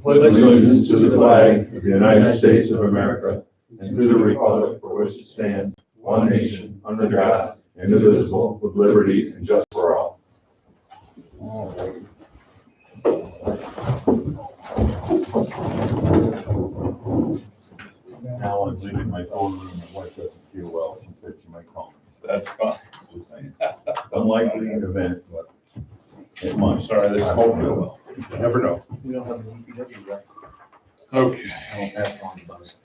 pledge allegiance to the flag of the United States of America and to the republic for which it stands, one nation, under God, indivisible, with liberty and justice for all. Now I'm leaving my phone room, my wife doesn't feel well, she said she might call me. So That's fine. just saying. Unlikely event, but it might. Sorry, this won't go well. You never know. We don't have a DPW rep. Okay. I won't pass it on to Buzz.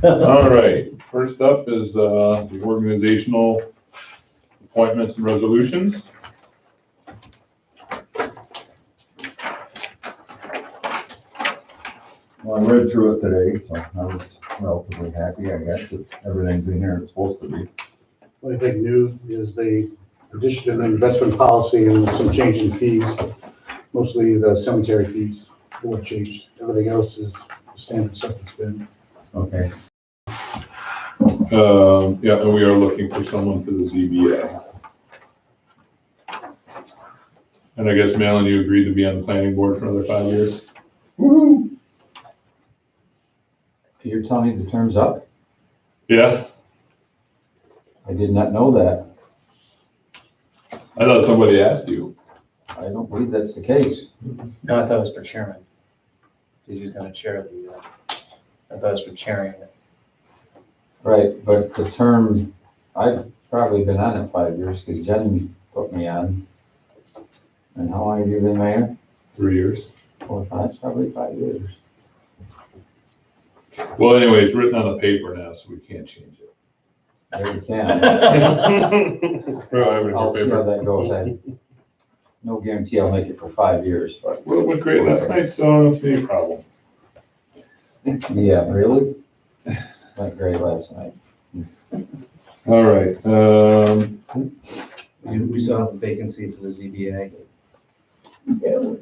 All right. First up is the organizational appointments and resolutions. Well, I read through it today, so I was relatively happy, I guess, that everything's in here it's supposed to be. What I think new is the addition of the investment policy and some change in fees. Mostly the cemetery fees were changed. Everything else is standard stuff that's been. Okay, Yeah, and we are looking for someone for the ZBA. And I guess, Malin, you agreed to be on the planning board for another 5 years? Woo-hoo! You're telling me the term's up? Yeah, I did not know that. I thought somebody asked you. I don't believe that's the case. No, I thought it was for chairman. Because he was gonna chair the, I thought it was for chairing it. Right, but the term, I've probably been on it 5 years because Jen put me on. And how long have you been mayor? 3 years. 4 or 5, it's probably 5 years. Well, anyway, it's written on the paper now, so we can't change it. There you can. I'll see how that goes. No guarantee I'll make it for 5 years, but Well, it went great last night, so I don't see any problem. yeah, really? Went great last night. All right, And we still have a vacancy for the ZBA. No,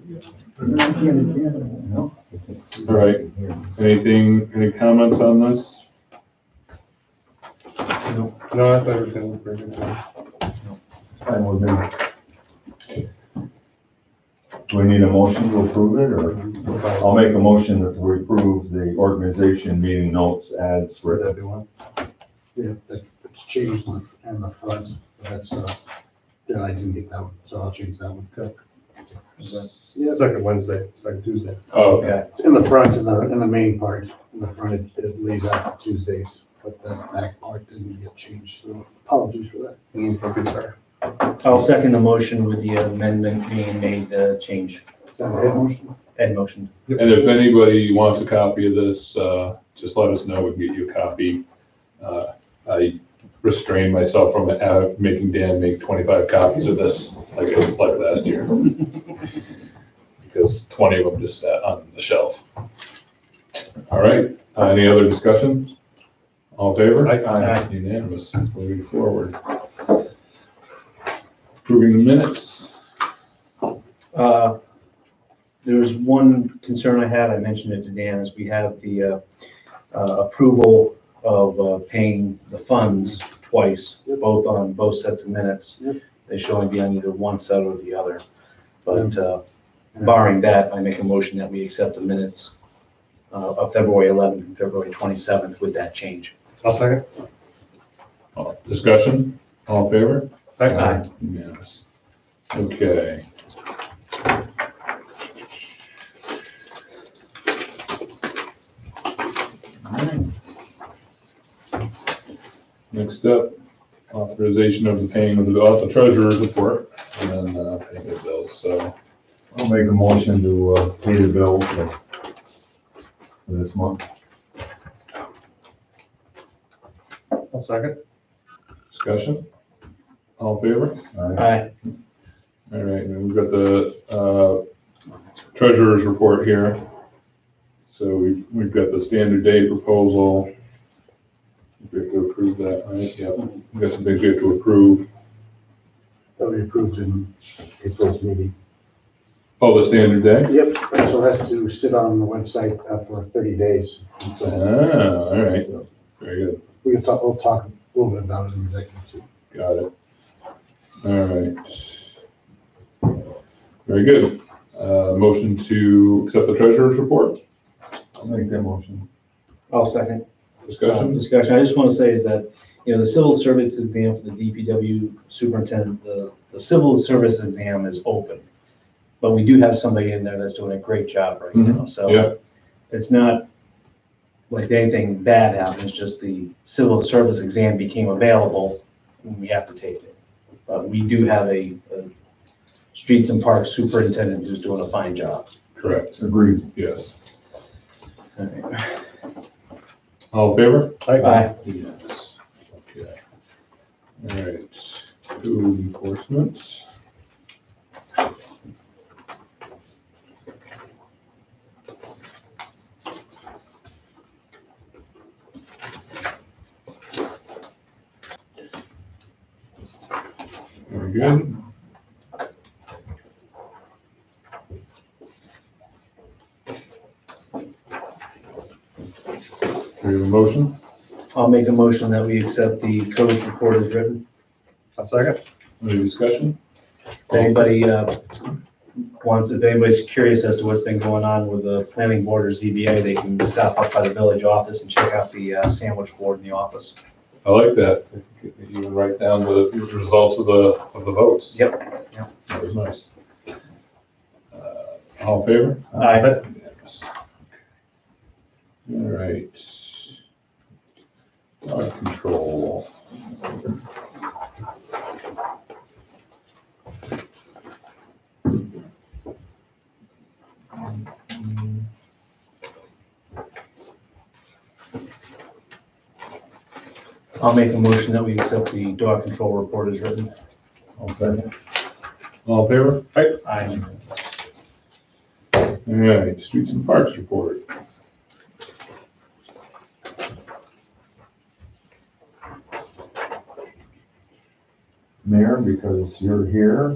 I can't see All right. it here. any comments on this? No, I thought everything was pretty good. fine with me. Do we need a motion to approve it, or? I'll make a motion that we approve the organization meeting notes as Would written. that be one? Yeah, it's changed in the front. That's, yeah, I didn't get that one, so I'll change that one. Yeah. Second Wednesday, second Tuesday. Oh, okay. It's in the front, in the main part. In the front, it lays out Tuesdays, but the back part didn't get changed, so apologies for that. Okay, sorry. I'll second the motion with the amendment being made, change. Is that a head motion? Ed motion. And if anybody wants a copy of this, just let us know, we can get you a copy. I restrained myself from making Dan make 25 copies of this, like last year. Because 20 of them just sat on the shelf. All right, any other discussion? All in favor? Aye. Unanimous, moving forward. Approving the minutes. There was one concern I had, I mentioned it to Dan, is we have the approval of paying the funds twice, both on both sets of minutes. Yep. They show only be on either one set or the other. But barring that, I make a motion that we accept the minutes of February 11th and February 27th with that change. I'll second. Discussion, all in favor? Aye. Unanimous. Okay. Next up, authorization of the paying of the treasurer's report and then paying the bills, so. I'll make a motion to pay the bill for this month. I'll second. Discussion, all in favor? Aye. All right, and we've got the treasurer's report here. So we've got the standard day proposal. We have to approve that, right? Yeah, we've got some things we have to approve. That we approved in April's meeting. Oh, the standard day? Yep, so it has to sit on the website for 30 days. Ah, all right, very good, We'll talk a little bit about it in executive too. got it. All right. Very good. Motion to accept the treasurer's report, I'll make that motion. I'll second. discussion? Discussion. I just want to say is that, the civil service exam for the DPW superintendent, the civil service exam is open. But we do have somebody in there that's doing a great job right now, so. Yeah. It's not like anything bad happened, it's just the civil service exam became available and we have to take it. But we do have a streets and parks superintendent who's doing a fine job. Correct, Agreed. yes. All right. All in favor? Aye. Yes. Okay. All right, code enforcement. Very good. Do we have a motion? I'll make a motion that we accept the codes report as written. A second? Any discussion? If anybody if anybody's curious as to what's been going on with the planning board or ZBA, they can stop up by the village office and check out the sandwich board in the office. I like that. You can write down the results of the votes. Yep. That was nice. All in favor? Aye. Yes. All right. Dog control. I'll make a motion that we accept the dog control report as written. I'll second. All in favor? Aye. Aye. All right, streets and parks report. Mayor, because you're here,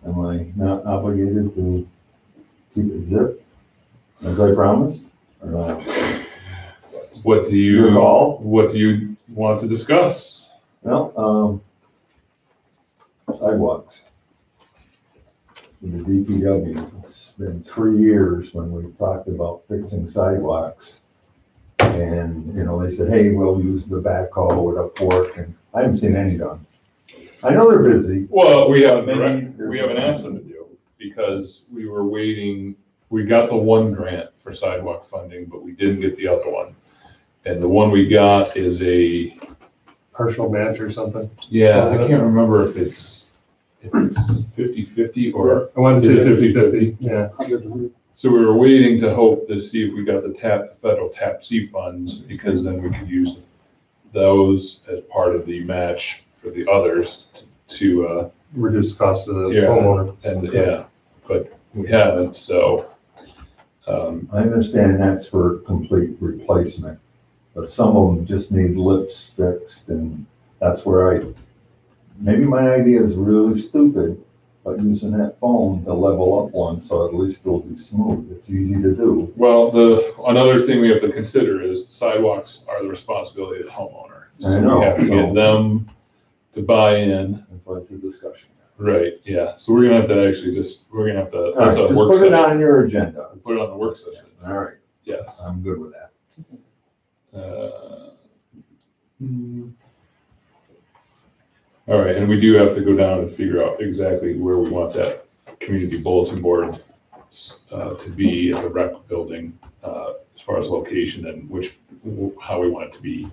am I not obligated to keep it zipped as I promised? Or not? What do Your you, call. what do you want to discuss? Well, sidewalks. In the DPW, it's been 3 years when we talked about fixing sidewalks. And, they said, hey, we'll use the backhoe with a fork, and I haven't seen any done. I know they're busy. Well, we haven't Maybe asked them to do, because we were waiting, we got the one grant for sidewalk funding, but we didn't get the other one. And the one we got is a, Partial match or something? yeah, I can't remember if it's 50/50 or, I wanted to say Is it 50/50, yeah. so we were waiting to hope to see if we got the federal TAP C funds, because then we could use those as part of the match for the others to, Reduce the cost of the Yeah. homeowner. and yeah, but we haven't, so. I understand that's for complete replacement, but some of them just need lips fixed, and that's where maybe my idea is really stupid, but using that foam to level up one, so at least it'll be smooth. It's easy to do. Well, another thing we have to consider is sidewalks are the responsibility of the homeowner. So I know, we have to get so- them to buy in. That's why it's a discussion. Right, yeah, so we're gonna have to actually we're gonna have to, All right, that's just a work put it session. on your agenda. Put it on the work session, All right, yes. I'm good with that. All right, and we do have to go down and figure out exactly where we want that community bulletin board to be at the rec building, as far as location and how we want it to be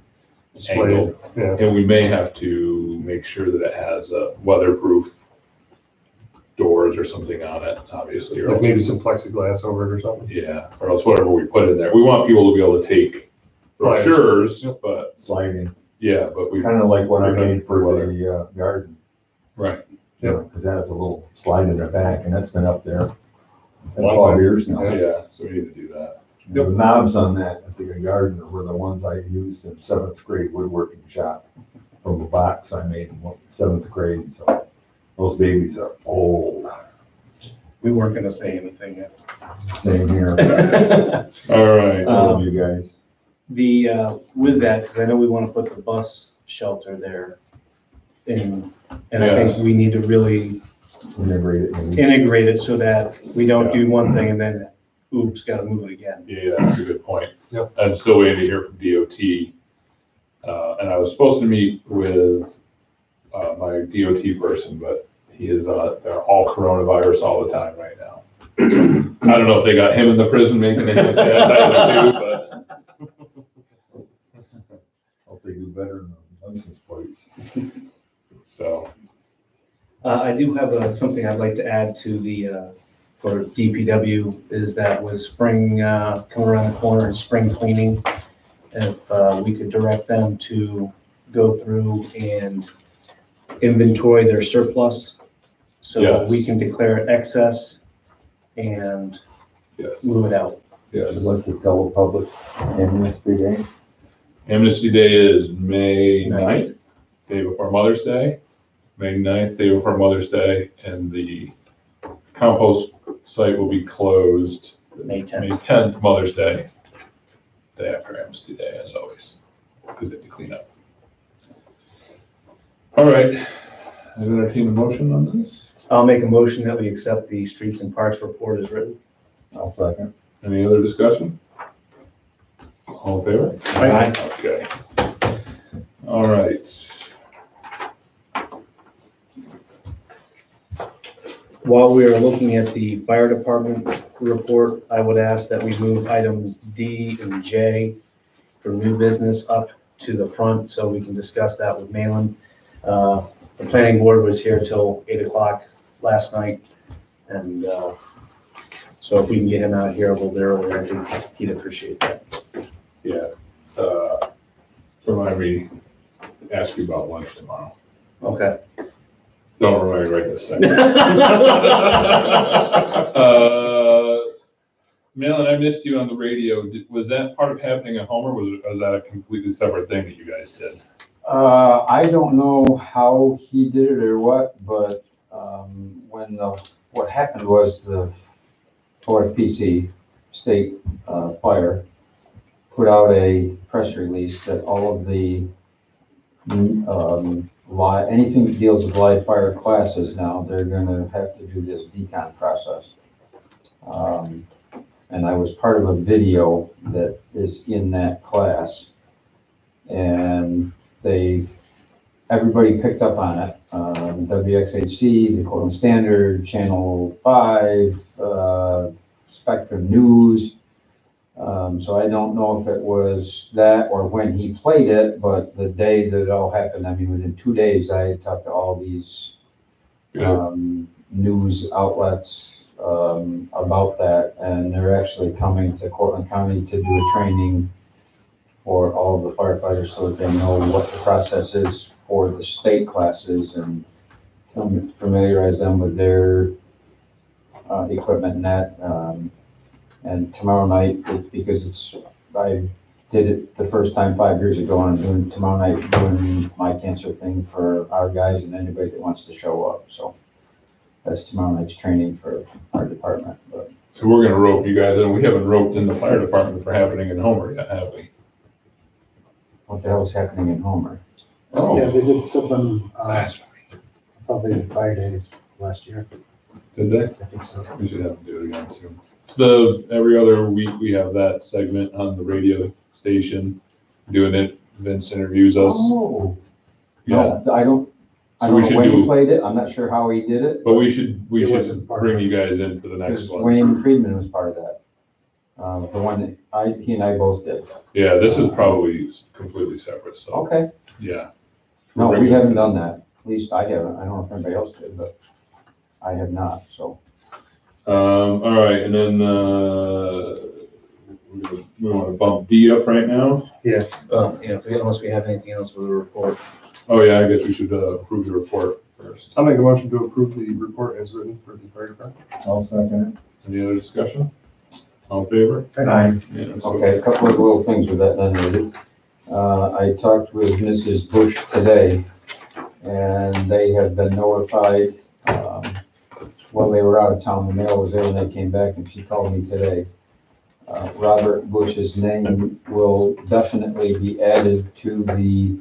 angled. Yeah, And we may have to make sure that it has weatherproof doors or something on it, obviously, or like else, maybe some plexiglass over it or something. yeah, or else whatever we put in there. We want people to be able to take Right. brochures, but, Sliding, yeah, but we, kind of like what I made for the garden. right. Because that has a little slide in the back, and that's been up there for Long 5 time. years now. Yeah, so we need to do that. The knobs on that, I think a gardener were the ones I used in 7th grade woodworking shop from a box I made in 7th grade, so those babies are old. We weren't gonna say anything yet. Same here. All right. I love you guys. With that, because I know we want to put the bus shelter there. And I think we need to really integrate it. maybe. integrate it so that we don't do one thing and then, oops, gotta move it again. Yeah, that's a good point. Yep. I'm still waiting to hear from DOT. And I was supposed to meet with, my DOT person, but he is, they're all coronavirus all the time right now. I don't know if they got him in the prison making him sanitizer too, but. Hope they do better than the license plates. So, I do have something I'd like to add to the, for DPW, is that with spring coming around the corner and spring cleaning, if we could direct them to go through and inventory their surplus, so that we Yes. can declare it excess and yes, move it out. I'd yes. like to tell the public Amnesty Day. Amnesty Day is May 9th, day before Mother's Day. May 9th, day before Mother's Day, and the compost site will be closed May 10th. May 10th, Mother's Day, day after Amnesty Day, as always, because they have to clean up. All right, I entertain a motion on this. I'll make a motion that we accept the streets and parks report as written. I'll second. Any other discussion? All in favor? Aye. Okay. All right. While we are looking at the fire department report, I would ask that we move items D and J from new business up to the front so we can discuss that with Malin. The planning board was here till 8 o'clock last night, and so if we can get him out here a little bit earlier, I think he'd appreciate that. Yeah. Remind me, ask you about lunch tomorrow. Okay. Don't remind me right this second. Malin, I missed you on the radio. Was that part of happening at home, or was that a completely separate thing that you guys did? I don't know how he did it or what, but, what happened was the OFPC state, fire put out a press release that all of the, anything that deals with live fire classes now, they're gonna have to do this decon process. And I was part of a video that is in that class. And everybody picked up on it. WXHC, the Portland Standard, Channel 5, Spectrum News. So I don't know if it was that or when he played it, but the day that it all happened, I mean, within 2 days, I had talked to all these news outlets about that, and they're actually coming to Cortland County to do a training for all of the firefighters so that they know what the process is for the state classes and familiarize them with their equipment and that. And tomorrow night, because I did it the first time 5 years ago, and I'm doing tomorrow night, doing my cancer thing for our guys and anybody that wants to show up. So that's tomorrow night's training for our department. But We're gonna rope you guys in. We haven't roped in the fire department for happening in Homer yet, have we? what the hell's happening in Homer? Yeah, they did something, Last week. probably 5 days last year, Did they? I think so. We should have to do it again soon. Every other week, we have that segment on the radio station, doing it. Vince interviews us. Oh, Yeah, no, I don't So we know should when he do- played it. I'm not sure how he did it. but we should It wasn't part bring of you guys in for the next Because one. Wayne Friedman was part of that. The one that he and I both did. Yeah, this is probably completely separate, so, Okay. yeah. No, we haven't done that. At least I haven't. I don't know if anybody else did, but I have not, so. All right, and then, we wanna bump D up right now? Unless we have anything else with the report. Oh, yeah, I guess we should, approve the report first. I'll make a motion to approve the report as written for the fire department. I'll second Any other discussion? All in favor? Aye. Yeah, so- Okay, a couple of little things with that then, Rudy. I talked with Mrs. Bush today, and they have been notified, while they were out of town, the mail was there when they came back, and she called me today. Robert Bush's name will definitely be added to the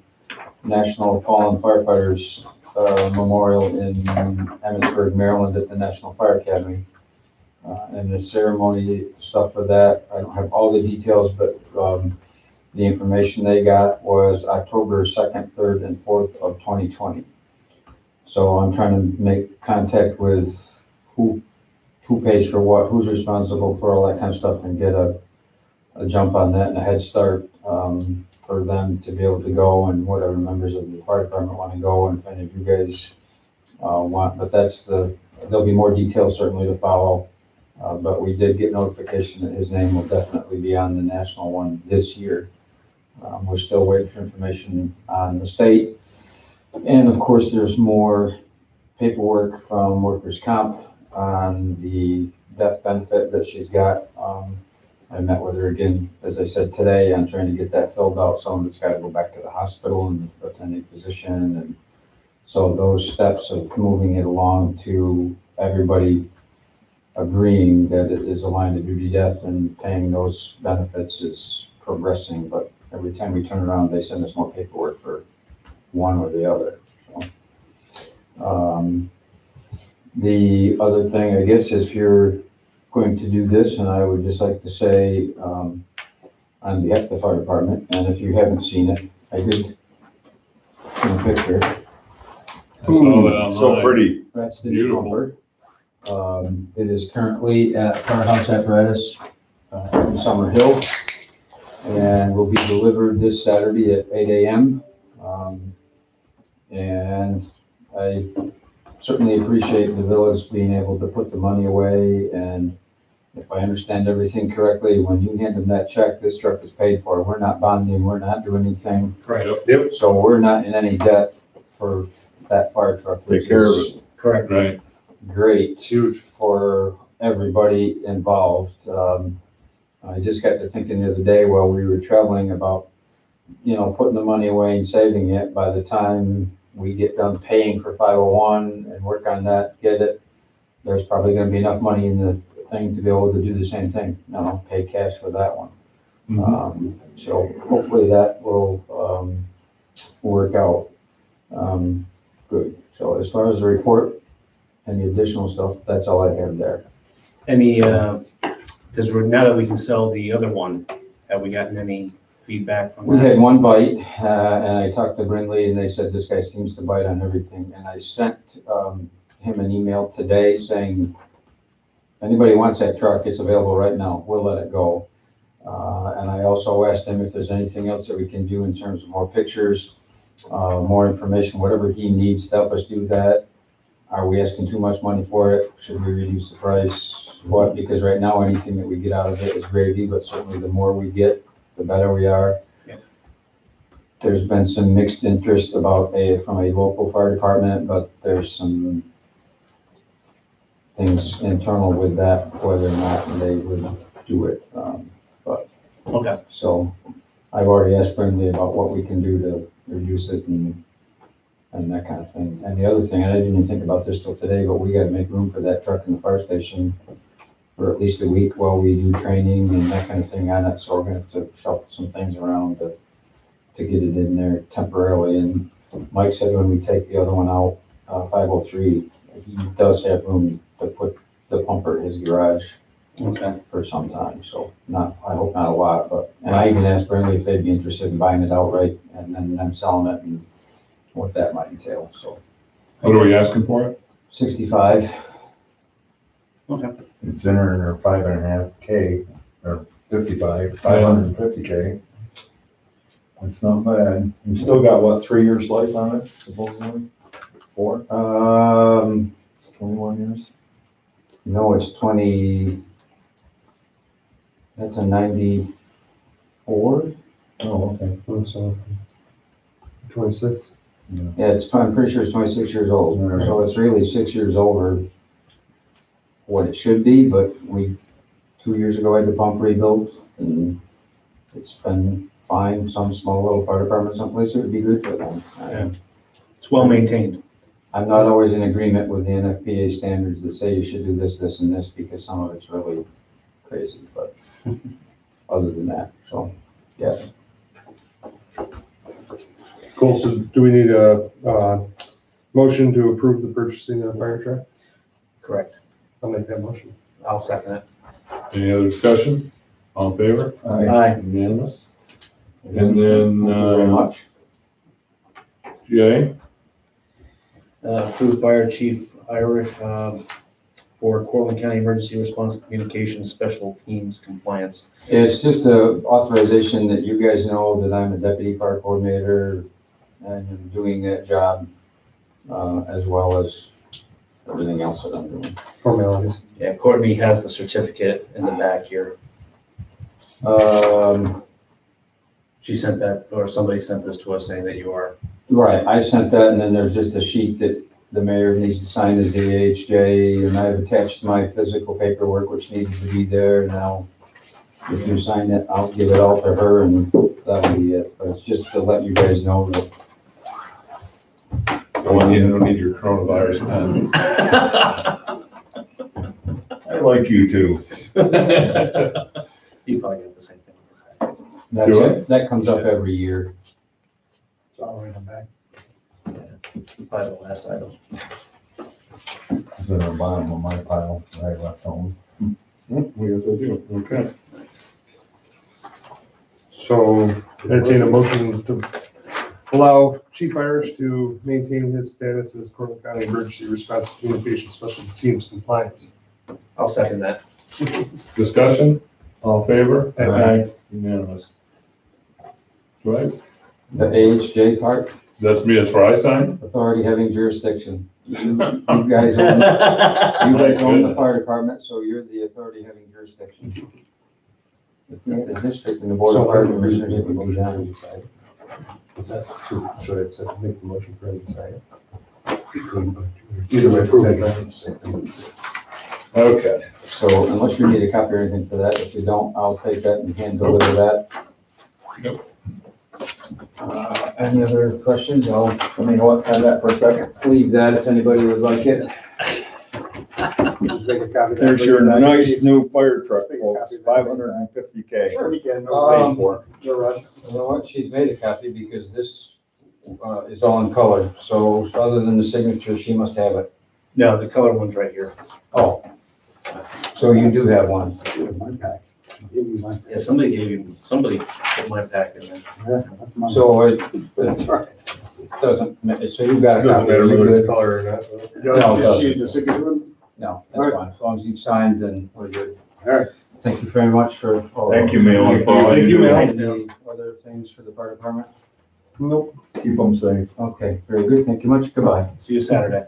National Fallen Firefighters memorial in Emmitsburg, Maryland at the National Fire Academy. And the ceremony stuff for that, I don't have all the details, but the information they got was October 2nd, 3rd, and 4th of 2020. So I'm trying to make contact with who pays for what, who's responsible for all that kind of stuff, and get a jump on that and a head start for them to be able to go, and whatever members of the fire department want to go, and if any of you guys want, but there'll be more details certainly to follow. But we did get notification that his name will definitely be on the national one this year. We're still waiting for information on the state. And of course, there's more paperwork from workers' comp on the death benefit that she's got. I met with her again, as I said today. I'm trying to get that filled out. Some of it's got to go back to the hospital and the attending physician. And so those steps of moving it along to everybody agreeing that it is a line of duty death and paying those benefits is progressing. But every time we turn around, they send us more paperwork for one or the other. So, the other thing, I guess, is if you're going to do this, and I would just like to say, on behalf of the fire department, and if you haven't seen it, I did in a picture. I saw that online. So pretty. That's the new Beautiful. bumper. It is currently at Firehouse Apparatus in Summer Hill, and will be delivered this Saturday at 8 a.m. And I certainly appreciate the village being able to put the money away, and if I understand everything correctly, when you hand them that check, this truck is paid for. We're not bonding, we're not doing anything. Right. Yep. So we're not in any debt for that fire truck. which Take care of is Correct. Right. Great. It's huge. For everybody involved. I just got to thinking the other day while we were traveling about, putting the money away and saving it. By the time we get done paying for 501 and work on that, get it, there's probably going to be enough money in the thing to be able to do the same thing, pay cash for that one. So hopefully that will work out good. So as far as the report and the additional stuff, that's all I have there. Any, because now that we can sell the other one, have we gotten any feedback from We that? had one bite, and I talked to Brindley, and they said this guy seems to bite on everything. And I sent him an email today saying, anybody wants that truck, it's available right now. We'll let it go. And I also asked him if there's anything else that we can do in terms of more pictures, more information, whatever he needs to help us do that. Are we asking too much money for it? Should we reduce the price? What? Because right now, anything that we get out of it is gravy, but certainly the more we get, the better we are. Yeah. There's been some mixed interest from a local fire department, but there's some things internal with that, whether or not they would do it. Okay. So I've already asked Brindley about what we can do to reduce it and that kind of thing. And the other thing, and I didn't even think about this till today, but we gotta make room for that truck in the fire station for at least a week while we do training and that kind of thing on it. So we're gonna have to shuffle some things around to get it in there temporarily. And Mike said when we take the other one out, 503, he does have room to put the pumper in his garage Okay. for some time. So I hope not a lot, and I even asked Brindley if they'd be interested in buying it outright and then them selling it and what that might entail. So What are we asking for it? 65. Okay. It's in her 5.5K, or 550K. That's not bad. You still got, what, 3 years life on it, supposedly? 4? It's 21 years. No, it's 20. That's a 94. Oh, okay. So 26. Yeah, I'm pretty sure it's 26 years old. Right. So it's really 6 years over what it should be, but 2 years ago had the pump rebuilt and it's been fine. Some small little fire department someplace, it would be good for them. Yeah. It's well maintained. I'm not always in agreement with the NFPA standards that say you should do this, this, and this, because some of it's really crazy, but other than that, so, yes. Cool, so do we need a Motion to approve the purchasing of the fire truck. Correct. I'll make that motion. I'll second it. Any other discussion? All in favor? Aye. Unanimous? And Thank you then, very much. Jay, Approved Fire Chief Irish for Cortland County Emergency Response Communications Special Teams Compliance. It's just a authorization that you guys know that I'm a deputy fire coordinator and I'm doing that job, as well as everything else that I'm doing. Formalities. Yeah, Courtney has the certificate in the back here. She sent that, or somebody sent this to us saying that you are. Right, I sent that, and then there's just a sheet that the mayor needs to sign as the AHJ, and I've attached my physical paperwork, which needs to be there now. If you sign it, I'll give it all to her, and that'll be it, but it's just to let you guys know that. don't need your coronavirus pen. I like you too. You probably got the same thing. That's Do it, that comes up every year. So I'll write them back. Probably the last item. It's in the bottom of my pile, that I left home. We guess I do, okay. So entertain a motion to allow Chief Irish to maintain his status as Cortland County Emergency Response Communications Special Teams Compliance. I'll second that. Discussion? All in favor? Aye. Unanimous. Right, The AHJ part, that's me, that's where I sign? authority having jurisdiction. You guys own, you guys own the fire department, so you're the authority having jurisdiction. If we had a district and the board of fire commissioners, it would be done. Is that, should I accept, make the motion for him to sign it? Either way, approve it. Okay. So unless you need a copy or anything for that, if you don't, I'll take that and hand deliver that. Nope. Any other questions? Let me hold that for a second. Leave that if anybody would like it. Just make a copy of that. There's your Bring it back. nice new fire truck, Make a folks, copy of that. 550K. Sure, you can. Um, No rush. You know what, she's made a copy because this is all in color, so other than the signature, she must have it. No, the color one's right here. Oh, so you do have one. My pack. Give me my pack. Yeah, somebody put my pack in there. Yeah, that's mine. So it That's right. doesn't, so you've got a Doesn't copy, matter you whether it's good? color or not. You No, just it doesn't. use the signature one? No, that's fine, as long as you've signed, then we're good. All right. Thank you very much for. all- Thank you, Malin, for all Thank you you, do. Malin. Any other things for the fire department? Nope. Keep them safe. Okay, very good, thank you much, goodbye. See you Saturday.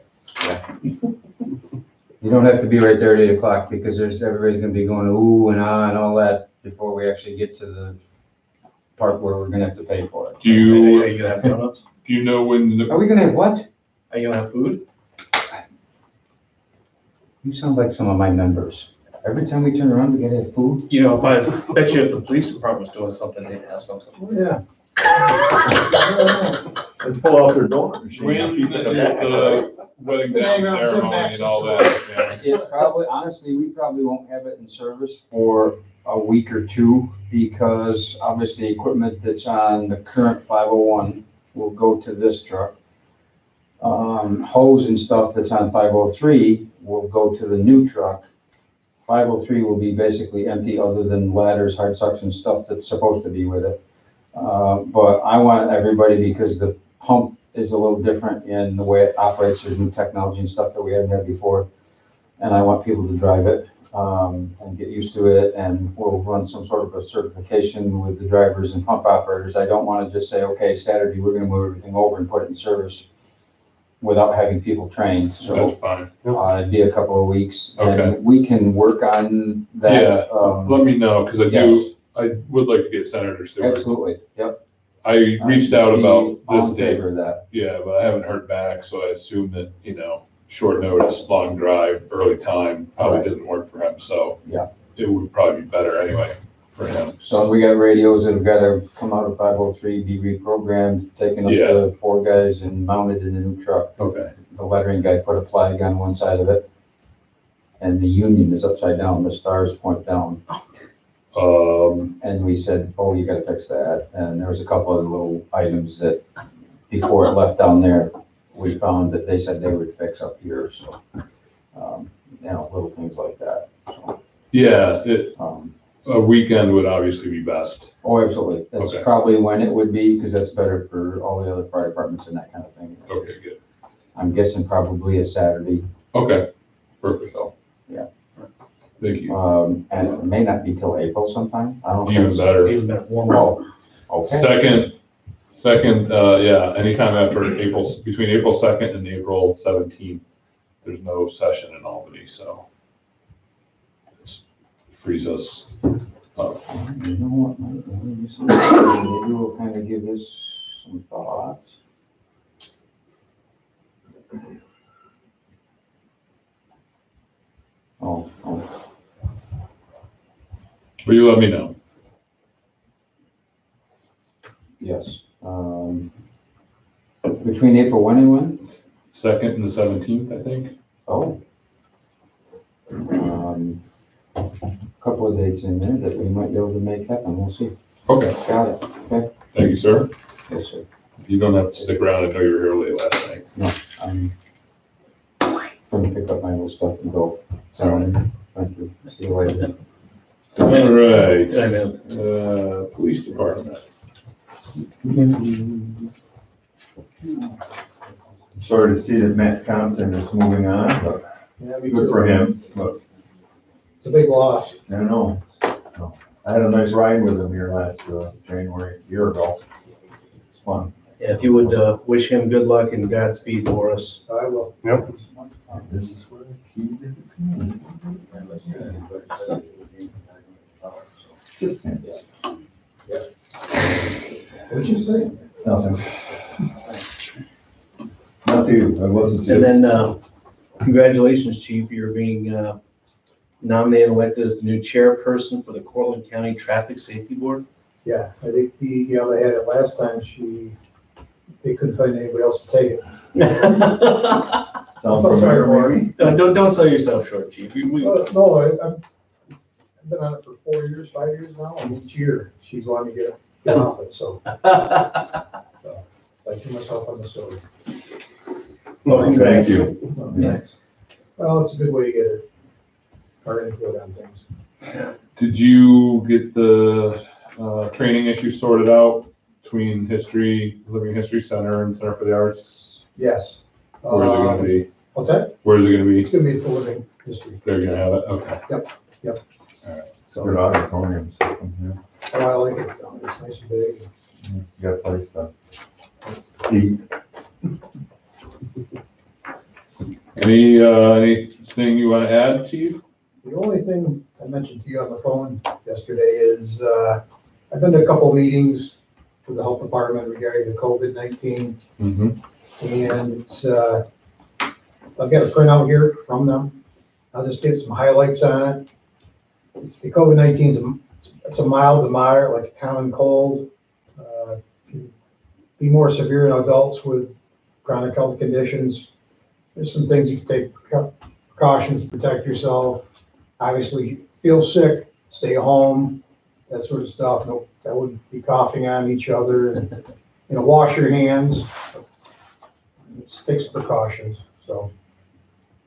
You don't have to be right there at 8 o'clock because everybody's gonna be going ooh and ah and all that before we actually get to the part where we're gonna have to pay for it. Do Are you, you gonna have donuts? do you know when, Are we gonna have what? Are you gonna have food? You sound like some of my members. Every time we turn around, we gotta have food. You know, I bet you if the police department was doing something, they'd have something. Oh, yeah. And pull out their donut machine. when and is keep it in the back. the wedding down ceremony and all that? Yeah. It probably, honestly, we probably won't have it in service for a week or two because obviously equipment that's on the current 501 will go to this truck. Hose and stuff that's on 503 will go to the new truck. 503 will be basically empty other than ladders, hard suction stuff that's supposed to be with it. But I want everybody, because the pump is a little different in the way it operates, there's new technology and stuff that we haven't had before. And I want people to drive it, and get used to it, and we'll run some sort of a certification with the drivers and pump operators. I don't want to just say, okay, Saturday, we're gonna move everything over and put it in service without having people trained, so. That's fine. It'd be a couple of weeks, Okay. and we can work on that. Yeah, let me know, because yes. I would like to get Senator Stewart. Absolutely, yep. I reached out about I'd be this all in date, favor of that. yeah, but I haven't heard back, so I assume that, short notice, long drive, early time, probably Right. didn't work for him, so. Yeah. It would probably be better anyway for him. So we got radios that have got to come out of 503, be reprogrammed, taken up Yeah. to 4 guys and mounted in the new truck. Okay, The lettering guy put a flag on one side of it, and the union is upside down, the stars point down. And we said, oh, you gotta fix that, and there was a couple of little items that, before it left down there, we found that they said they would fix up here, so, little things like that, so. Yeah, um, a weekend would obviously be best. Oh, absolutely. That's Okay. probably when it would be, because that's better for all the other fire departments and that kind of thing. Okay, good. I'm guessing probably a Saturday, Okay, perfect. so, yeah. Thank you. And it may not be till April sometime. I don't know. if Even that's- better. Even better, warmer. Oh, okay. Second, yeah, anytime after April, between April 2nd and April 17th, there's no session in Albany, so it frees us up. You know what, maybe we'll kind of give this some thought. Oh, Will you let me know? yes. Between April 1 and when? 2nd and the 17th, I think. Oh. Couple of dates in there that we might be able to make happen, we'll see. Okay, Got it, okay, thank you, sir. yes, sir. You don't have to stick around. I know you were here late last night. I'm gonna pick up my little stuff and go. So, thank you, see you later. All right, I know. police department. Sorry to see that Matt Compton is moving on, but Yeah, me good too. for him, but It's a big loss. I don't know. I had a nice ride with him here last January, a year ago. It's fun. Yeah, if you would wish him good luck and Godspeed for us. I will. This is where he did it. What'd you say? Nothing. Not to you, I wasn't And just. then, congratulations, Chief, you're being nominated and elected as the new chairperson for the Cortland County Traffic Safety Board. Yeah, I think the gal that had it last time, they couldn't find anybody else to take it. Sound familiar, maybe? Don't sell yourself short, Chief. No, I've been on it for 4 years, 5 years now, and each year she's wanting to get off it, so I threw myself on the sword. Well, Thank congrats. you. Thanks. Well, it's a good way to get our input on things. Did you get the training issue sorted out between Living History Center and Center for the Arts? Yes. Where is it gonna be? What's that? Where is it gonna It's be? gonna be for living history. They're gonna have it? Okay. Yep. Good auditorium system, yeah. Oh, I like it, so it's nice and big. You got a place to eat. Anything you wanna add, Chief? The only thing I mentioned to you on the phone yesterday is, I've been to a couple of meetings with the health department regarding the COVID-19, Mm-hmm. and it's, I've got a printout here from them. I'll just get some highlights on it. It's the COVID-19 it's a mild to moderate, like a common cold. Can be more severe in adults with chronic health conditions. There's some things you can take precautions to protect yourself. Obviously, feel sick, stay home, that sort of stuff. No, that wouldn't be coughing on each other. And, wash your hands. Just take some precautions. So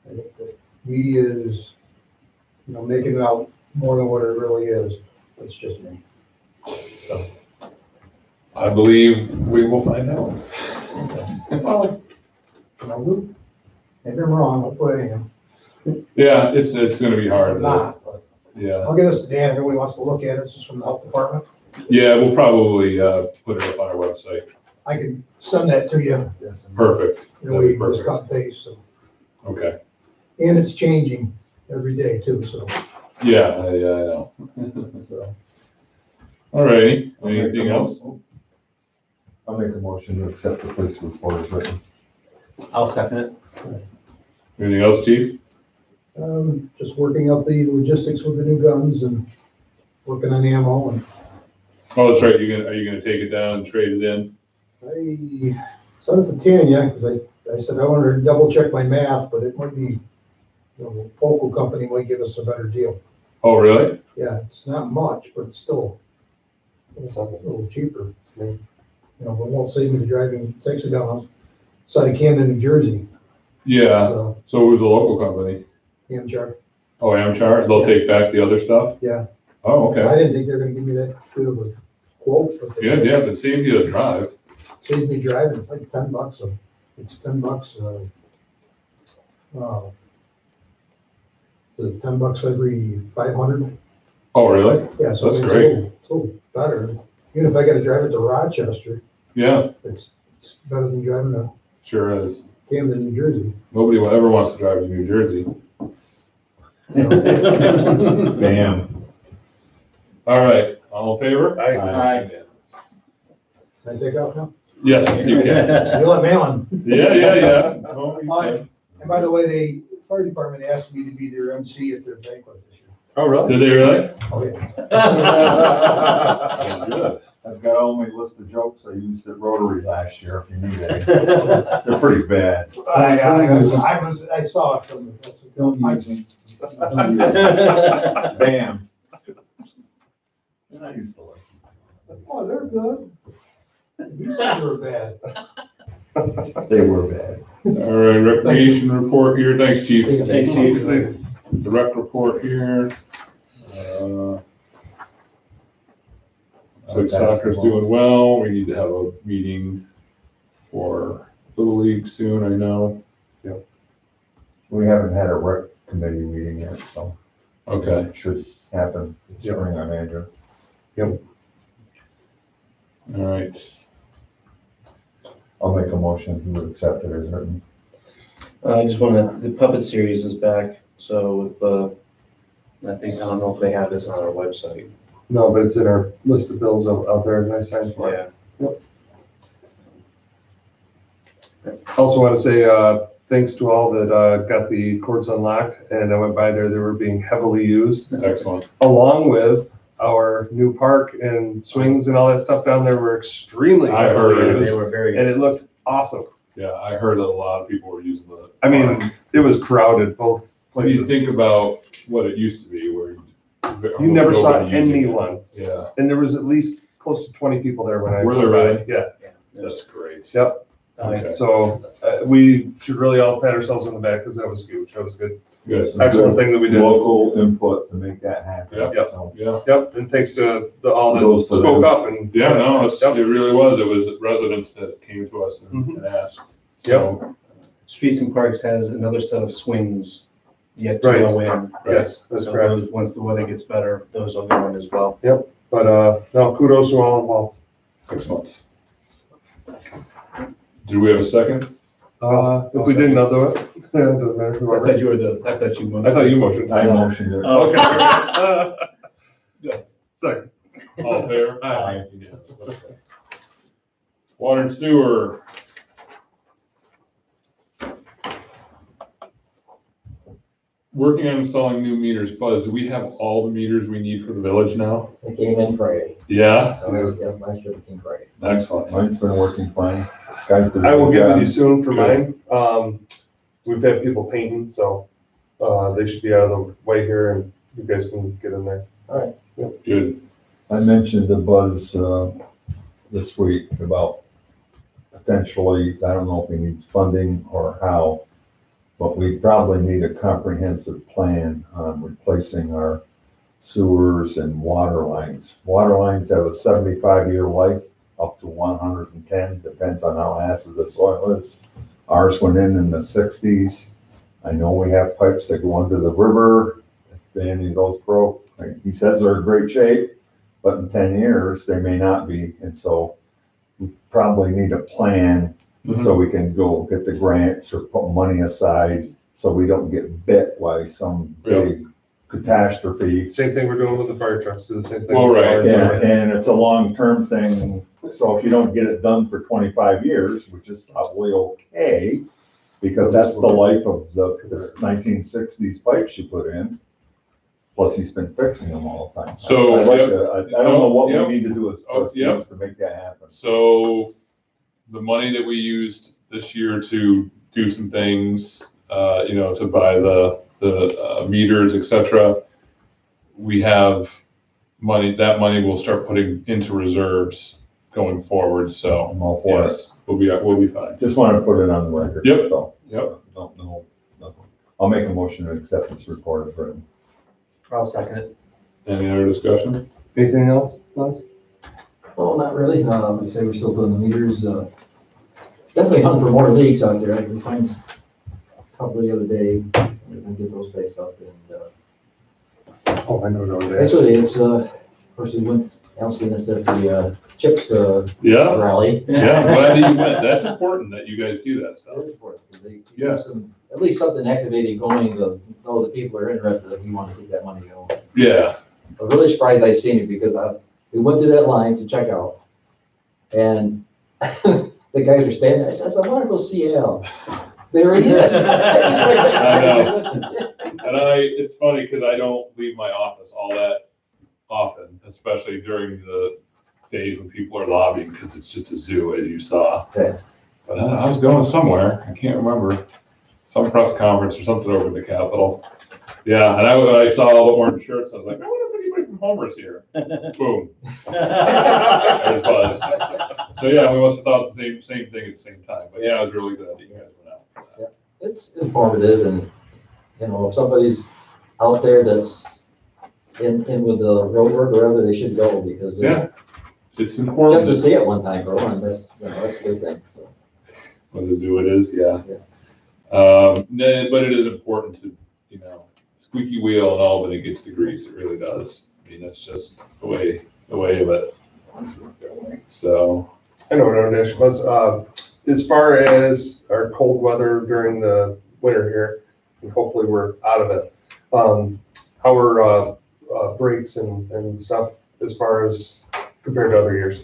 I think the media is, making it out more than what it really is. It's just me. I believe we will find out. Well, maybe I'm wrong, hopefully I am. Yeah, it's gonna be hard. I'm not, but Yeah, I'll give this to Dan if anybody wants to look at it. It's just from the health department. yeah, we'll probably put it up on our website. I can send that to you. Perfect. In a way, you can just cut and paste, so. Okay. And it's changing every day too, so. Yeah, I know. All righty. Anything else? I'll make a motion to accept the police report as written. I'll second it. Anything else, Chief? Just working out the logistics with the new guns and working on ammo, and Oh, that's right. Are you gonna take it down and trade it in? I sent it to Tanya, because I said I wanted to double check my math, but it might be, the Focal company might give us a better deal. Oh, really? Yeah, it's not much, but it's still, it's a little cheaper. But it won't save me the driving, it's actually down Side of Camden, New Jersey. Yeah, So, so it was a local company. Amchar. Oh, Amchar, they'll take back the other stuff? Yeah. Oh, okay. I didn't think they were gonna give me that good of a quote, but they Good, yeah, but saved you the drive. saves me driving, it's like $10, so it's $10, so $10 every 500. Oh, really? Yeah, so That's it's great. It's a little better. Even if I gotta drive it to Rochester, Yeah, it's better than driving to sure is. Camden, New Jersey. Nobody ever wants to drive to New Jersey. Bam. All right, all in favor? Aye. Can I take off now? Yes, you can. You let me on. Yeah. Oh, you Aye. can. And by the way, the fire department asked me to be their MC at their banquet this year. Oh, really? Did they really? Oh, yeah. Good. I've got all my list of jokes I used at Rotary last year, if you need any. They're pretty bad. I saw it from the. Don't use them. Bam. And I used to like Oh, they're good. You said they were bad. them. They were bad. All right, recreation report here. Thanks, chief. Thanks, Chief. The rec report here. So soccer's doing well. We need to have a meeting for Little League soon, I know. We haven't had a rec committee meeting yet, so. Okay. It should happen in spring, I imagine. All right. I'll make a motion to accept it as written. I just wanna, the puppet series is back, so if, I don't know if they have this on our website. No, but it's in our list of bills out there, and I signed for it. Yeah. Also want to say, thanks to all that got the courts unlocked, and I went by there, they were being heavily used, Excellent. along with our new park and swings and all that stuff down there were extremely I heavily heard They used, were very, and it looked awesome. Yeah, I heard that a lot of people were using the. I mean, it was crowded both When you places. think about what it used to be, where You never saw almost nobody using it. anyone, Yeah, and there was at least close to 20 people there when I. Were there went by. really? Yeah, that's great. yep. Okay. So we should really all pat ourselves on the back because that was huge. That was good. Good. Some Excellent good thing that we did. Local input to make that happen. Yeah. So, Yeah, Yep, and thanks to all Goes that to spoke them. up and. yeah, no, it Yep. really was. It was residents that came to us and asked. So, Streets and Parks has another set of swings yet to Right. go in. Yes, that's So correct. those, once the weather gets better, those will go in as well. But, no, kudos to all involved. excellent. Do we have a second? If we didn't, I'll do it. Yeah, it doesn't matter. I whoever. thought you were the, I thought you. I thought you motioned. I motioned it. Oh. Okay. Second. All in favor? Aye. Yes, okay. Water and sewer. Working on installing new meters. Buzz, do we have all the meters we need for the village now? It came in Friday. Yeah? Last year it came Friday. Excellent. Mine's been working fine. Guys did a I will good get with job. you soon for mine. We've had people painting, so, they should be out of the way here and you guys can get in there. Good. I mentioned to Buzz, this week about potentially, I don't know if he needs funding or how, but we probably need a comprehensive plan on replacing our sewers and water lines. Water lines have a 75-year life, up to 110, depends on how acid the soil is. Ours went in the 60s. I know we have pipes that go under the river. If any of those broke, he says they're in great shape, but in 10 years, they may not be. And so we probably need a plan so we can go get the grants or put money aside so we don't get bit by some big catastrophe. Same thing we're doing with the fire trucks, do the same thing. Well, with the right, ours. And it's a long-term thing, so if you don't get it done for 25 years, which is probably okay, because that's the life of the 1960s pipes you put in. Plus, he's been fixing them all the time. So, I'd like yep. to- I don't know what Yep. we need to do as Oh, yep. trustees to make that happen. So the money that we used this year to do some things, to buy the meters, et cetera, we have money, that money we'll start putting into reserves going forward, so, I'm all for it. yes, we'll be fine. Just wanted to put it on the record. Yep. So, Yep. don't know, nothing. I'll make a motion to accept this report as written. I'll second it. Any other discussion? Anything else, Buzz? Oh, not really. Like I say, we're still doing the meters. Definitely hunting for more leaks out there. I can find a couple the other day. We're gonna get those fixed up and, Oh, I know what it is. basically it's, of course, we went, Elsie and us at the, CHIPS, Yeah, rally. yeah, I'm glad that you went. That's important that you guys do that That stuff. is important, because they keep Yeah. some, at least something activated going, to know the people are interested, if you want to keep that money going. Yeah, I'm really surprised I seen it, because we went through that line to check out, and the guys are standing there, I said, I want to go see Al. There he is. I know. And it's funny because I don't leave my office all that often, especially during the days when people are lobbying, because it's just a zoo, as you saw. Yeah. But I was going somewhere, I can't remember, some press conference or something over in the Capitol. Yeah, and I saw all the orange shirts, I was like, I wonder if anybody from Homer's here. Boom. There's Buzz. So yeah, we must have thought the same thing at the same time, but yeah, I was really glad that you guys went out for that. It's informative, and, you know, if somebody's out there that's in with the road work, wherever they should go, because Yeah, it's just important. to see it one time for one, that's, you know, that's a good thing, so. What the zoo it is, yeah. Yeah. But it is important to, you know, squeaky wheel and all, but it gets the grease, it really does. I mean, that's just the way of it. So, I know what our issue was. As far as our cold weather during the winter here, and hopefully we're out of it, how are breaks and stuff as far as compared to other years?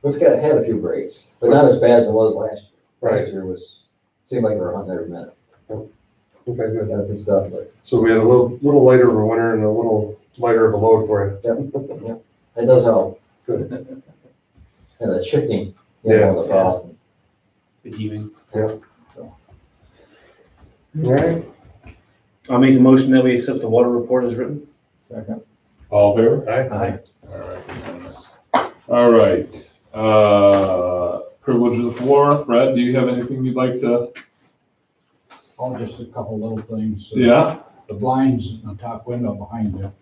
We've had a few breaks, but not as bad as it was last year. Right. Last year seemed like we were hunting every minute. Okay, good. Got a big stuff, but So we had a little lighter of a winter and a little lighter of a load for you. it does help. Good. And the shifting, you know, the frost. The heaving. All right. I'll make a motion that we accept the water report as written. Second. all in favor? Aye. All right, unanimous. All right, privilege of the floor. Fred, do you have anything you'd like to? Oh, just a couple little things. Yeah, The blinds in the top window behind you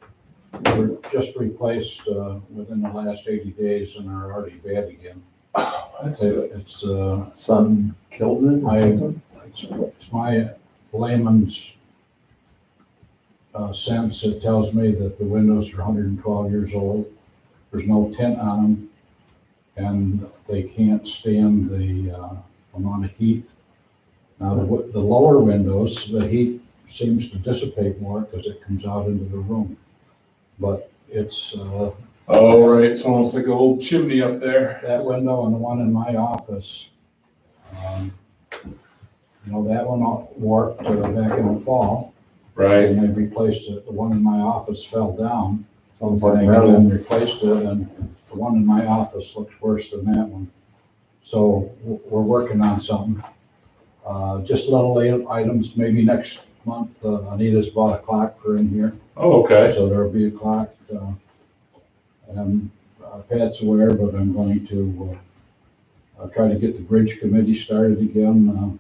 were just replaced within the last 80 days and are already bad again. It's Sun killed it? it's my layman's sense that tells me that the windows are 112 years old. There's no tint on them, and they can't stand the amount of heat. Now, the lower windows, the heat seems to dissipate more because it comes out into the room. But it's, oh, right, it's almost like an old chimney up there. that window and the one in my office, you know, that one warped back in the fall. Right, And they replaced it. The one in my office fell down. Sounds And like they metal. then replaced it, and the one in my office looks worse than that one. So we're working on something. Just little items, maybe next month, Anita's bought a clock for in here, oh, okay, so there'll be a clock. And Pat's aware, but I'm going to try to get the bridge committee started again.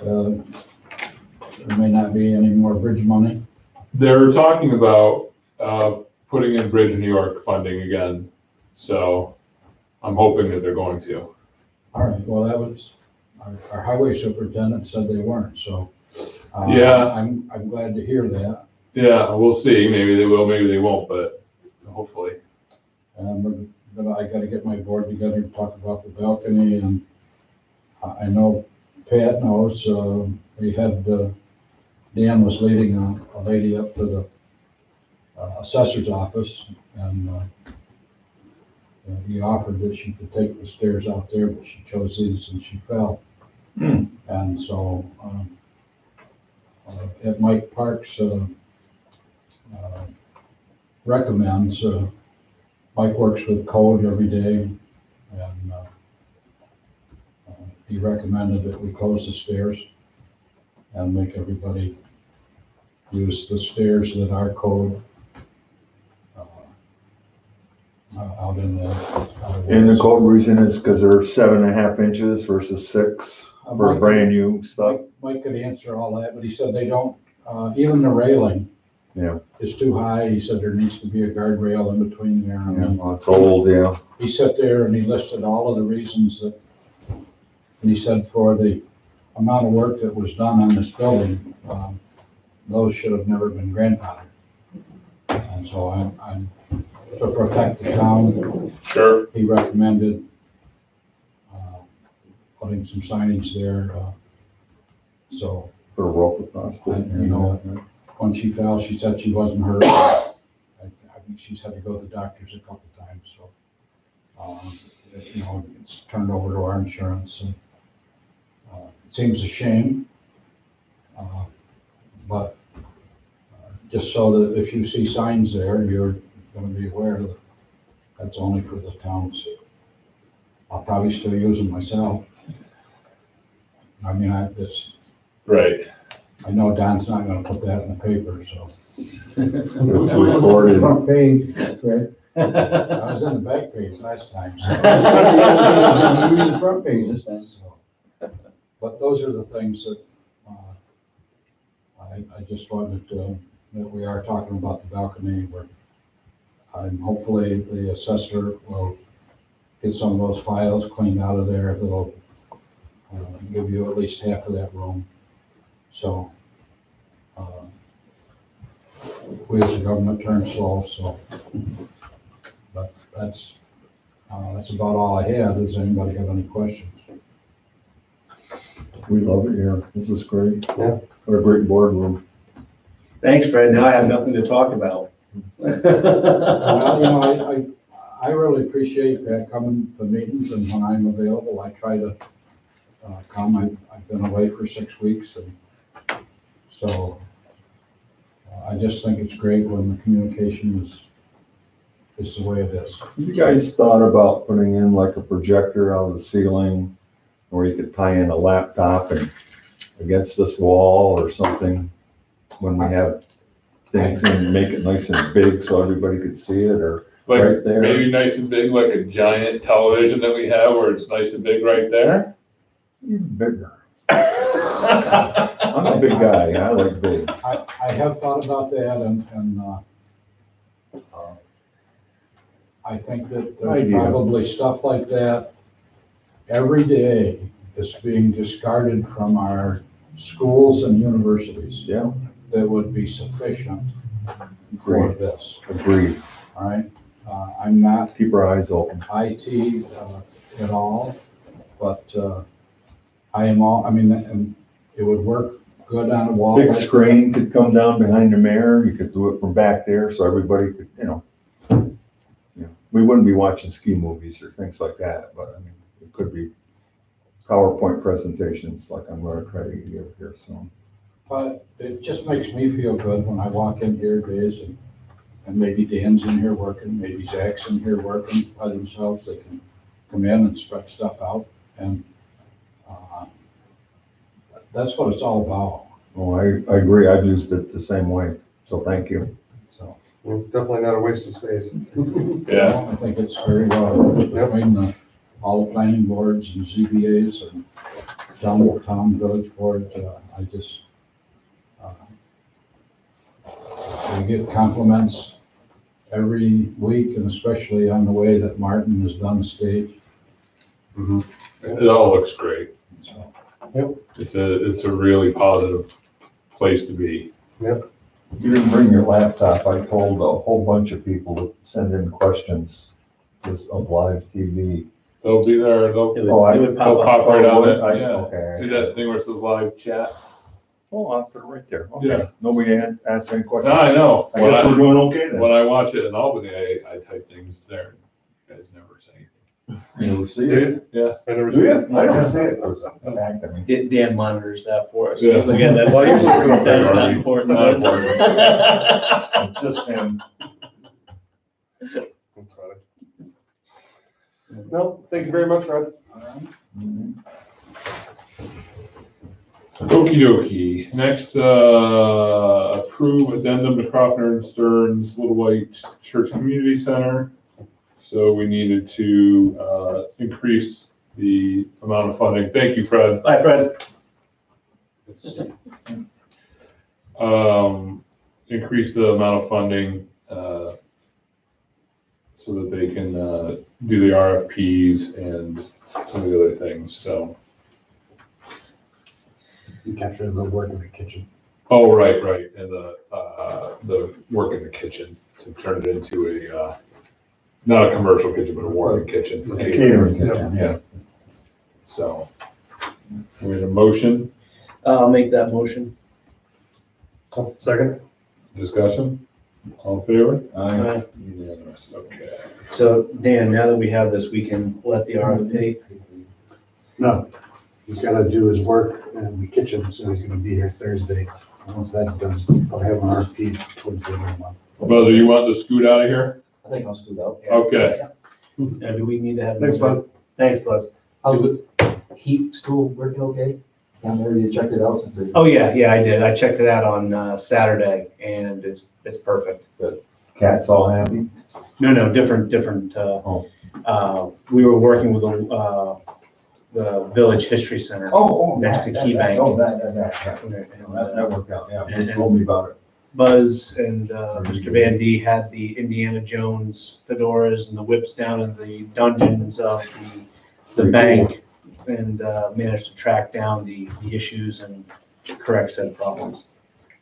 There may not be any more bridge money. they're talking about, putting in Bridge New York funding again, so I'm hoping that they're going to. All right, well, that was, our highway superintendent said they weren't, so. Yeah. I'm glad to hear that. Yeah, we'll see, maybe they will, maybe they won't, but hopefully. And I gotta get my board together to talk about the balcony, and I know Pat knows, we had, Dan was leading a lady up to the assessor's office, and he offered that she could take the stairs out there, but she chose these and she fell. And so, at Mike Parks recommends, Mike works with code every day, and he recommended that we close the stairs and make everybody use the stairs that our code out in the. And the code reason is because they're 7.5 inches versus 6 for Mike- brand new stuff. Mike could answer all that, but he said they don't, even the railing. Yeah. Is too high. He said there needs to be a guardrail in between there. I Yeah, mean, well, it's old, yeah. he sat there and he listed all of the reasons that, and he said for the amount of work that was done on this building, those should have never been grandfathered. And so I'm to protect the town, Sure. he recommended putting some signage there. So Put a rope across it. You know, when she fell, she said she wasn't hurt. I think she's had to go to the doctors a couple times, so. You know, it's turned over to our insurance and it seems a shame. But just so that if you see signs there, you're gonna be aware that that's only for the towns. I'll probably still use them myself. I mean, Right. I know Don's not gonna put that in the paper, so. It's recorded. Front page, that's right. I was on the back page last time, so. You read the front page this time. But those are the things that, I just wanted to, that we are talking about the balcony, where I'm hopefully the assessor will get some of those files cleaned out of there, that'll give you at least half of that room. So, we as a government turn slow, so. But that's about all I had. Does anybody have any questions? We love it here. This is great. Yeah. What a great boardroom. Thanks, Fred. Now I have nothing to talk about. Well, you know, I really appreciate that coming to meetings, and when I'm available, I try to come. I've been away for 6 weeks, and so I just think it's great when the communication is the way it is. You guys thought about putting in like a projector out of the ceiling where you could tie in a laptop and against this wall or something when we have things and make it nice and big so everybody could see it, or Like right there? maybe nice and big, like a giant television that we have where it's nice and big right there. Even bigger. I'm a big guy. I like big. I have thought about that, and I think that there's Idea. probably stuff like that every day is being discarded from our schools and universities Yeah, that would be sufficient for agreed, this, agreed. all right? I'm not Keep our eyes open. IT at all, but I am all, I mean, and it would work good on a wall. Big like that. screen could come down behind the mayor. You could do it from back there so everybody could, we wouldn't be watching ski movies or things like that, but I mean, it could be PowerPoint presentations like I'm gonna try to give here soon. But it just makes me feel good when I walk in here days and maybe Dan's in here working, maybe Zach's in here working by themselves. They can come in and spread stuff out, and that's what it's all about. Oh, I agree. I've used it the same way. So thank you. So, It's definitely not a waste of space. Yeah. I think it's very well between all the planning boards and ZBAs and town village board. I just, we get compliments every week, and especially on the way that Martin has done the stage. It all looks great. So, It's a really positive place to be. You didn't bring your laptop. I told a whole bunch of people to send in questions of live TV. They'll be there, they'll It would they'll pop up. pop right Oh, on would it, I? yeah. Okay. See that thing where it says live chat? Oh, after right there. Yeah. Okay. Nobody asked any No, questions. I know. I guess we're doing okay then. When I watch it in Albany, I type things there. You guys never say You see it? anything. Yeah. I never Do seen you? it. I don't see it. There's a fact, I mean. Dan monitors that for us. Yeah. He's like, yeah, that's Well, you're just gonna that's pay, not aren't you? important. Not That's- It's just him. That's funny. No, thank you very much, Fred. Okey dokey. Next, approve addendum to Crawford and Stearns Little White Church Community Center. So we needed to, increase the amount of funding. Thank you, Fred. Bye, Fred. Increase the amount of funding, so that they can, do the RFPs and some of the other things, so. You capture the work in the kitchen. Oh, right, and the work in the kitchen to turn it into a, not a commercial kitchen, but a working kitchen. for Catering kitchen, yeah. So, we had a motion, I'll make that motion. Second? discussion, all in favor? Aye. Unanimous, okay. So Dan, now that we have this, we can let the RFP. No, he's gotta do his work in the kitchen, so he's gonna be here Thursday. And once that's done, I'll have an RFP towards the end of the month. Buzz, are you wanting to scoot out of here? I think I'll scoot out. Okay. Now, do we need to have? Thanks, Bud. Thanks, Bud. How's it, heat still working okay? Down there, you checked it out since it. Oh, yeah, I did. I checked it out on Saturday and it's perfect. Cat's all happy? No, different, we were working with the Village History Center. Next to Key Bank. That worked out, yeah, they told me about it. Buzz and Mr. Van D had the Indiana Jones fedoras and the whips down in the dungeons of the bank and managed to track down the issues and correct said problems.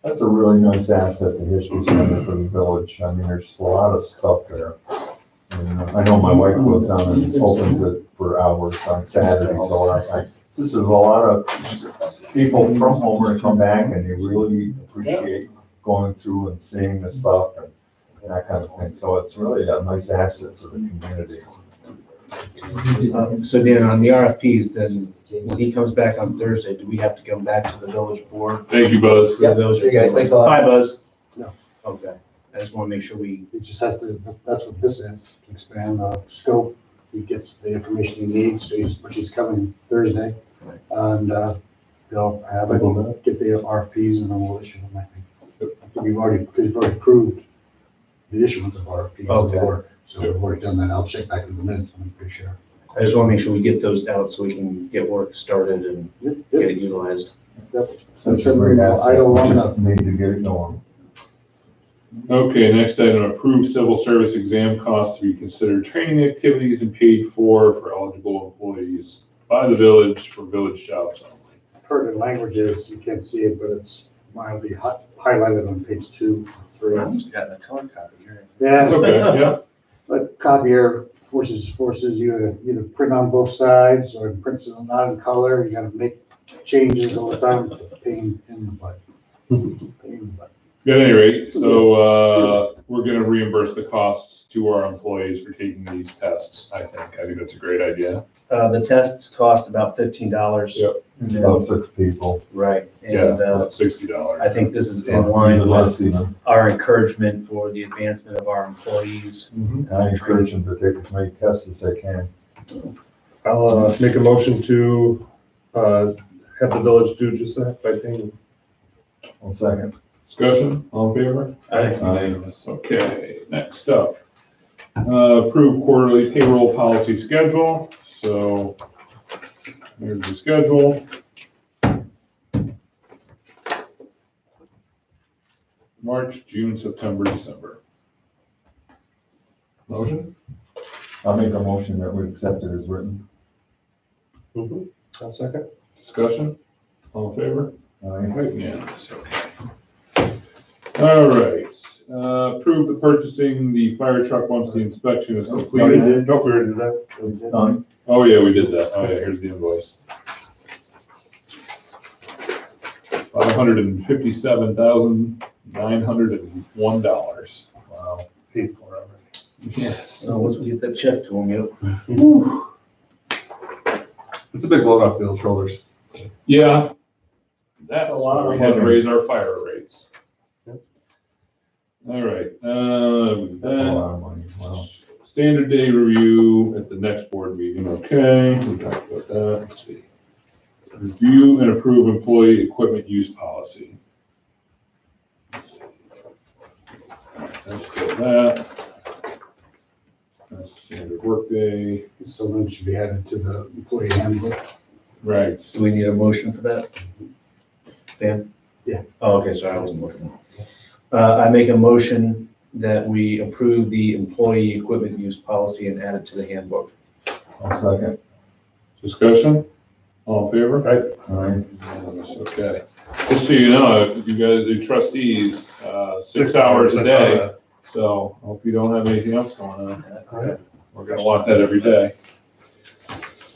That's a really nice asset, the history center for the village. I mean, there's a lot of stuff there. And I know my wife goes down and opens it for hours on Saturday, so this is a lot of people from Homer come back and they really appreciate going through and seeing the stuff and that kind of thing. So it's really a nice asset for the community. So Dan, on the RFPs, then when he comes back on Thursday, do we have to come back to the village board? Thank you, Buzz. For those? See you guys, thanks a lot. Bye, Buzz. No. Okay, I just want to make sure we, He just has to, that's what this is, to expand the scope. He gets the information he needs, which he's coming Thursday. Right. And they'll have it, get the RFPs and then we'll issue them, I think. I think we've already, because we've already approved the issuance of RFPs. Okay. Work. So we've already done that. I'll check back in the minutes, I'm pretty sure. I just want to make sure we get those out so we can get work started and get it utilized. Such a great asset, I don't we want just need to get it going. Okay, next item, approved civil service exam costs to be considered training activities and paid for eligible employees by the village for village jobs only. Pertinent languages, you can't see it, but it's mildly highlighted on page 2 or 3. almost got a color copy here. It's Yeah, okay, yeah. but copier forces you to either print on both sides or prints it not in color. You gotta make changes all the time. It's a pain in the butt. Pain in the butt. At any rate, so, we're gonna reimburse the costs to our employees for taking these tests, I think that's a great idea. The tests cost about $15. Yep. About 6 people. Right, Yeah, and about $60. I think this is in line with Less even. our encouragement for the advancement of our employees. I encourage them to take as many tests as they can. I'll make a motion to have the village do just that by paying. 1 second. Discussion, all in favor? Aye. Unanimous. Okay, next up, approve quarterly payroll policy schedule. So here's the schedule. March, June, September, December. Motion? I'll make a motion that we accept it as written. I'll second. Discussion, all in favor? Aye. Right, unanimous, okay. All right, approve the purchasing the fire truck once the inspection is completed. Nope, we already did that. It's done. Oh, yeah, we did that. Oh, yeah, here's the invoice. $557,901. Wow. Paid for already. Yes. So once we get that check to them, yep. It's a big load off the old shoulders. Yeah. That's A lot of why we them had to are- raise our fire rates. Yep. All right, That's a lot of money. Wow. standard day review at the next board meeting, okay, we talked about that, let's see. Review and approve employee equipment use policy. Let's see. Let's do that. Let's see. workday, Something should be added to the employee handbook. right. Do we need a motion for that? Dan? Yeah. Oh, okay, sorry, I wasn't motioning. I make a motion that we approve the employee equipment use policy and add it to the handbook. I'll second. Discussion? All in favor? All right. Unanimous, okay. Just so you know, you guys, the trustees, 6 hours a I saw day, that. so I hope you don't have anything else going on. Alright. We're gonna want that every day.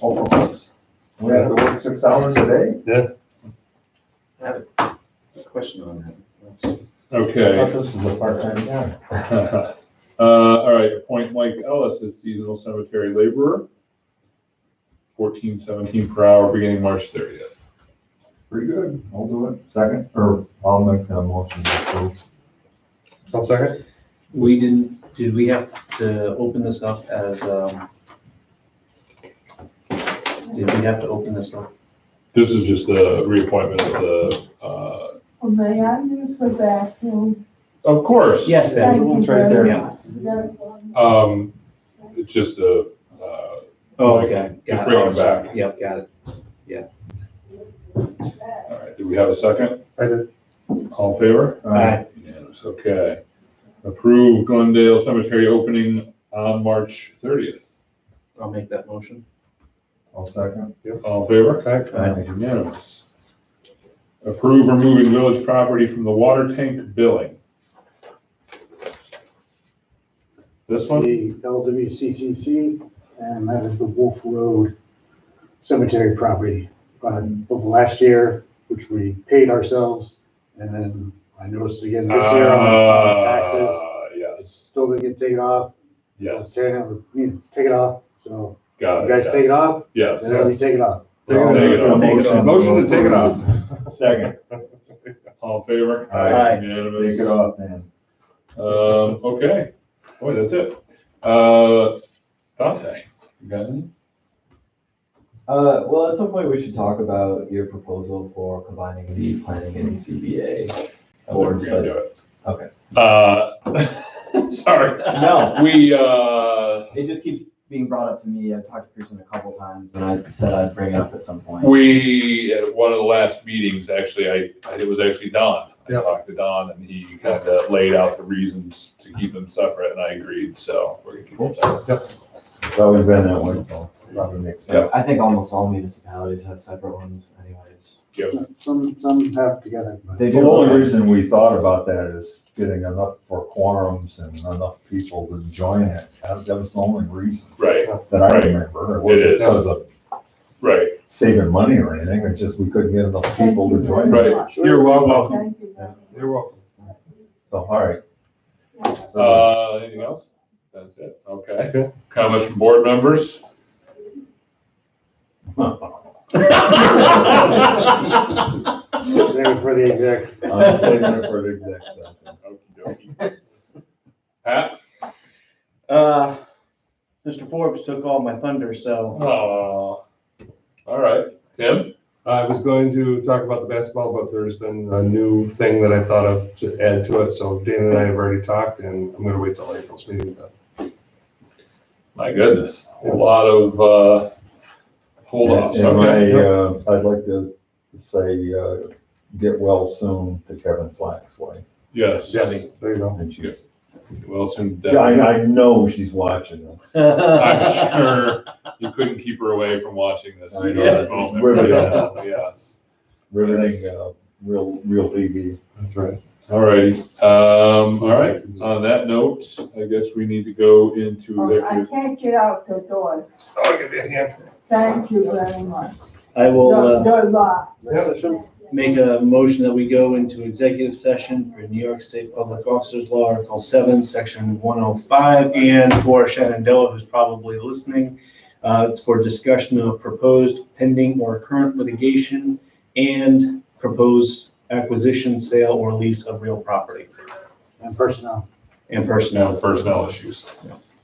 All for us. We have to work 6 hours a day? I have a question on that. Let's see. I Okay. thought this is a part-time job. All right, appoint Mike Ellis as seasonal cemetery laborer. $14.17 per hour, beginning March 30th. Pretty good. I'll do it. Second, or I'll make the motion to approve. I'll second. Did we have to open this up as, did we have to open this up? This is just the reappointment of the, Well, may I use the bathroom? of course. Yes, Thank Dan. you It's right very there. much. That's- It's just a, Oh, okay. Just Got it. bring it Oh, sorry. back. Yep, got it. all right, do we have a second? I did. All in favor? Aye. Unanimous, okay. Approve Glendale Cemetery opening on March 30th. I'll make that motion. I'll second. All in favor? Okay. Unanimous. Approve removing village property from the water tank billing. This one? The LWCCC, and that is the Wolf Road Cemetery property. Both last year, which we paid ourselves, and then I noticed again this year on taxes, it's Yes, still gonna get taken off. yes, Take it off, so got you it. guys take it off, Yes. and then we take it off. Take it off. Take it off. Motion to take it off. Second. All in favor? Aye. Unanimous. Take it off, man. Okay, boy, that's it. Dante, you got any? Well, at some point, we should talk about your proposal for combining the planning and CBA boards, We're gonna but, do it. okay. Sorry. No, We, it just keeps being brought up to me. I've talked to Kirsten a couple times, and I said I'd bring it up at some point. we, at one of the last meetings, actually, it was actually Don. I Yep. talked to Don and he kind of laid out the reasons to keep them separate and I agreed, so we're gonna keep them separate. It's always been that way, so it probably makes sense. I think almost all municipalities have separate ones anyways. Some have together, but They The do. only reason we thought about that is getting enough for quorums and enough people to join it. That was the only reason Right, that I Right. remember. It wasn't is. because of right, saving money or anything, it's just we couldn't get enough people to join it. right. Sure. You're welcome. Thank you very much. You're welcome. So, all right. Anything else? That's it, okay. Comments from board members? save it for the exec. I'm saving it for the exec session. Okey-dokey. Pat? Mr. Forbes took all my thunder, so. Oh, all right. Tim? I was going to talk about the basketball, but there's been a new thing that I thought of to add to it. So Dan and I have already talked, and I'm gonna wait till April's meeting. But My goodness, a lot of, hold on. And I'd like to say, get well soon to Kevin Slack's wife. Yes. yes, there you go. And she's, Wilson. I know she's watching this. I'm sure you couldn't keep her away from watching this I at know, this it's moment. riveting. Yes. Riveting, real TV. That's right. All righty. All right. On that note, I guess we need to go into Oh, I executive. can't get out the doors. Oh, I'll give you a hand. Thank you very much. I will, Goodbye. make a motion that we go into executive session for New York State Public Officers Law, Article 7, Section 105, and for Shenandoah, who's probably listening, it's for discussion of proposed pending or current litigation and proposed acquisition, sale, or lease of real property And personnel. and personnel. Personnel issues.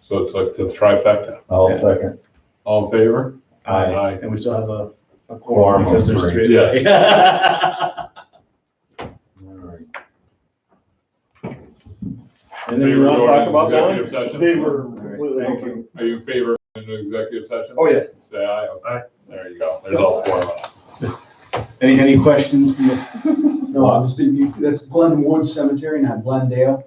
So it's like the trifecta. I'll Yeah. second. All in favor? Aye. And we still have a Quorum quorum because of there's three. three. Yes. All right. And then we want to talk about Executive that? session? They were completely Thank open. you. Are you in favor of an executive session? Oh, yeah. Say aye. Okay. Aye. There you go. There's all four of us. Any questions? No, I was thinking, that's Glenwood Cemetery, not Glendale.